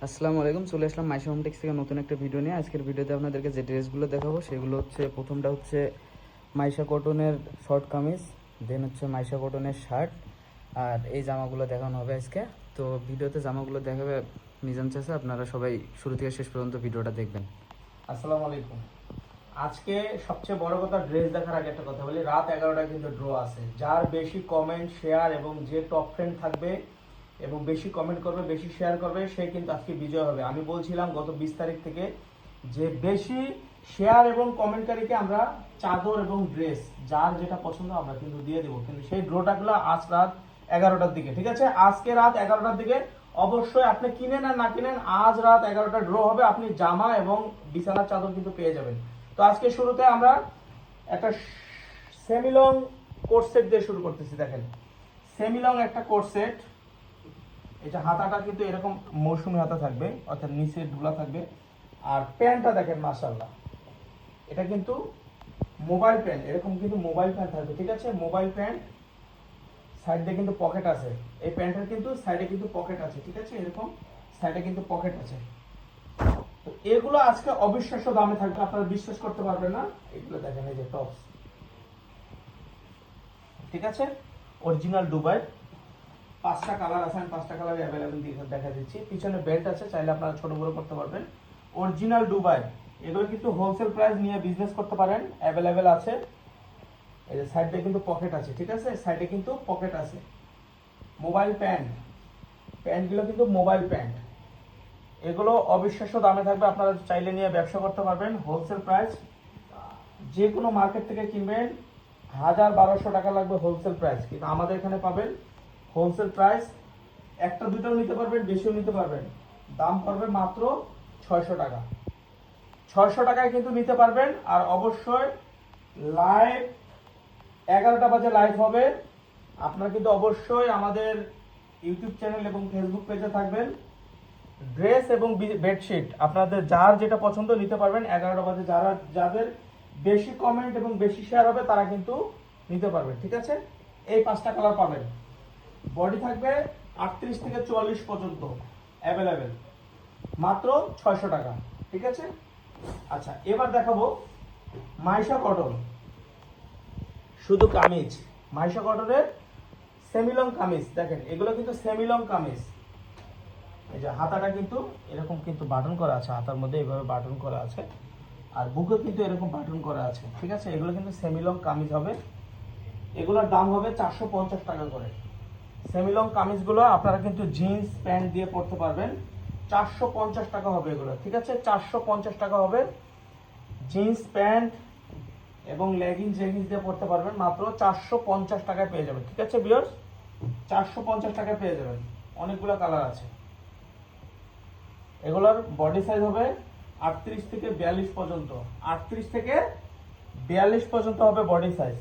আসসালামু আলাইকুম। চলে আসলাম মাইশা হোম টেক্স থেকে নতুন একটা ভিডিও নিয়ে। আজকের ভিডিওতে আপনাদেরকে যে ড্রেসগুলো দেখাবো সেগুলো হচ্ছে, প্রথমটা হচ্ছে মাইশা কটনের শর্ট কামিজ, দেন হচ্ছে মাইশা কটনের শার্ট, আর এই জামাগুলো দেখানো হবে আজকে। তো ভিডিওতে জামাগুলো দেখাবে মিজান চাচা, আপনারা সবাই শুরু থেকে শেষ পর্যন্ত ভিডিওটা দেখবেন। আসসালামু আলাইকুম। আজকে সবচেয়ে বড় কথা, ড্রেস দেখার আগে একটা কথা বলি, রাত 11টায় কিন্তু ড্র আছে। যার বেশি কমেন্ট শেয়ার এবং যে টপ ফ্রেন্ড থাকবে এবং বেশি কমেন্ট করবে, বেশি শেয়ার করবে, সে কিন্তু আজকে বিজয় হবে। আমি বলছিলাম গত 20 তারিখ থেকে যে বেশি শেয়ার এবং কমেন্টকারীকে আমরা চাদর এবং ড্রেস, যার যেটা পছন্দ আমরা কিন্তু দিয়ে দেবো। কিন্তু সেই ড্রটা গুলো আজ রাত 11টার দিকে, ঠিক আছে? আজকে রাত 11টার দিকে অবশ্যই আপনি কিনেন আর না কিনেন, আজ রাত 11টা ড্র হবে, আপনি জামা এবং বিছানার চাদর কিন্তু পেয়ে যাবেন। তো আজকে শুরুতে আমরা একটা সেমিলং কোট সেট দিয়ে শুরু করতেছি। দেখেন, সেমিলং একটা কোট সেট। এটা হাতাটা কিন্তু এরকম মৌসুমি হাতা থাকবে, অর্থাৎ নিচে ঢোলা থাকবে। আর প্যান্টটা দেখেন, মাশাআল্লাহ, এটা কিন্তু মোবাইল প্যান্ট, এরকম কিন্তু মোবাইল প্যান্ট থাকবে, ঠিক আছে? মোবাইল প্যান্ট, সাইডে কিন্তু পকেট আছে। এই প্যান্টের কিন্তু সাইডে কিন্তু পকেট আছে, ঠিক আছে? এরকম সাইডে কিন্তু পকেট আছে। তো এগুলো আজকে অবিশ্বাস্য দামে থাকবে, আপনারা বিশ্বাস করতে পারবেন না। এগুলো দেখেন, এই যে টপস, ঠিক আছে? Original Dubai. 5টা কালার আছে, আমি 5টা কালার অ্যাভেলেবেল দেখা দিচ্ছি। পিছনে বেল্ট আছে, চাইলে আপনারা ছোট বড় করতে পারবেন। অরিজিনাল দুবাই, এগুলো কিন্তু হোলসেল প্রাইস নিয়ে বিজনেস করতে পারেন, অ্যাভেলেবেল আছে। এই যে সাইডে কিন্তু পকেট আছে, ঠিক আছে? সাইডে কিন্তু পকেট আছে। মোবাইল প্যান্ট, প্যান্টগুলো কিন্তু মোবাইল প্যান্ট। এগুলো অবিশ্বাস্য দামে থাকবে, আপনারা চাইলে নিয়ে ব্যবসা করতে পারবেন। হোলসেল প্রাইস, যে কোনো মার্কেট থেকে কিনবেন 1000-1200 টাকা লাগবে হোলসেল প্রাইস, কিন্তু আমাদের এখানে পাবেন হোলসেল প্রাইস। একটা দুটাও নিতে পারবেন, বেশিও নিতে পারবেন। দাম পড়বে মাত্র 600 টাকা। 600 টাকায় কিন্তু নিতে পারবেন। আর অবশ্যই লাইভ 11টা বাজে লাইভ হবে। আপনারা কিন্তু অবশ্যই আমাদের ইউটিউব চ্যানেল এবং ফেসবুক পেজে থাকবেন। ড্রেস এবং বেডশিট আপনাদের যার যেটা পছন্দ নিতে পারবেন 11টা বাজে। যাদের বেশি কমেন্ট এবং বেশি শেয়ার হবে তারা কিন্তু নিতে পারবেন, ঠিক আছে? এই 5টা কালার পাবেন। বডি থাকবে 38 থেকে 44 পর্যন্ত অ্যাভেলেবেল, মাত্র 600 টাকা, ঠিক আছে? আচ্ছা, এবার দেখাবো মাইশা কটন, শুধু কামিজ। মাইশা কটনের সেমিলং কামিজ, দেখেন এগুলো কিন্তু সেমিলং কামিজ। এই যে হাতাটা কিন্তু এরকম কিন্তু বাটন করা আছে, হাতার মধ্যে এইভাবে বাটন করা আছে। আর বুকে কিন্তু এরকম বাটন করা আছে, ঠিক আছে? এগুলো কিন্তু সেমিলং কামিজ হবে। এগুলোর দাম হবে 450 টাকা করে। সেমিলং কামিজগুলো আপনারা কিন্তু জিন্স প্যান্ট দিয়ে পরতে পারবেন। 450 টাকা হবে এগুলো, ঠিক আছে? 450 টাকা হবে। জিন্স প্যান্ট এবং লেগিংস দিয়ে পরতে পারবেন, মাত্র 450 টাকায় পেয়ে যাবেন, ঠিক আছে ভিউয়ার্স? 450 টাকায় পেয়ে যাবেন। অনেকগুলো কালার আছে। এগুলোর বডি সাইজ হবে 38 থেকে 42 পর্যন্ত। 38 থেকে 42 পর্যন্ত হবে বডি সাইজ।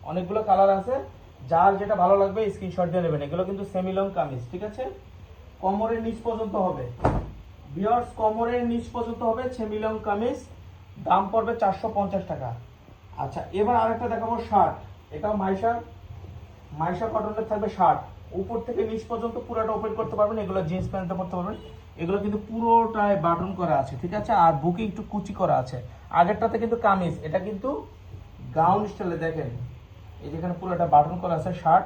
অনেকগুলো কালার আছে, যার যেটা ভালো লাগবে স্ক্রিনশট দিয়ে নেবেন। এগুলো কিন্তু সেমিলং কামিজ, ঠিক আছে? কোমরের নিচ পর্যন্ত হবে ভিউয়ার্স, কোমরের নিচ পর্যন্ত হবে সেমিলং কামিজ। দাম পড়বে 450 টাকা। আচ্ছা, এবার আরেকটা দেখাবো শার্ট। এটাও মাইশা কটনের থাকবে শার্ট। উপর থেকে নিচ পর্যন্ত পুরোটা ওপেন করতে পারবেন। এগুলো জিন্স প্যান্টে পরতে পারবেন। এগুলো কিন্তু পুরোটাই বাটন করা আছে, ঠিক আছে? আর বুকে একটু কুচি করা আছে। আগেরটাতে কিন্তু কামিজ, এটা কিন্তু গাউন স্টাইলে। দেখেন, এই যেখানে পুরোটা বাটন করা আছে শার্ট।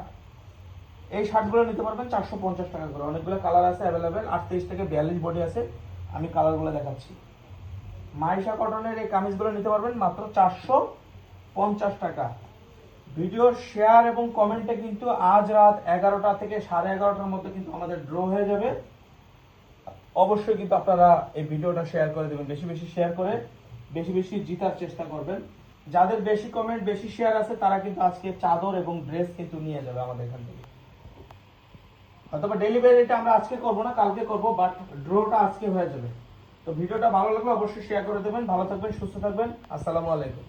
এই শার্টগুলো নিতে পারবেন 450 টাকা করে। অনেকগুলো কালার আছে অ্যাভেলেবেল, 38 থেকে 42 বডি আছে। আমি কালারগুলো দেখাচ্ছি। মাইশা কটনের এই কামিজগুলো নিতে পারবেন মাত্র 450 টাকা। ভিডিও শেয়ার এবং কমেন্টে কিন্তু আজ রাত 11টা থেকে 11:30টার মধ্যে কিন্তু আমাদের ড্র হয়ে যাবে। অবশ্যই কিন্তু আপনারা এই ভিডিওটা শেয়ার করে দেবেন, বেশি বেশি শেয়ার করে বেশি বেশি জিতার চেষ্টা করবেন। যাদের বেশি কমেন্ট বেশি শেয়ার আছে তারা কিন্তু আজকে চাদর এবং ড্রেস কিন্তু নিয়ে যাবে আমাদের এখান থেকে। অথবা ডেলিভারিটা আমরা আজকে করব না, কালকে করব, বাট ড্রটা আজকে হয়ে যাবে। তো ভিডিওটা ভালো লাগলে অবশ্যই শেয়ার করে দেবেন। ভালো থাকবেন, সুস্থ থাকবেন। আসসালামু আলাইকুম।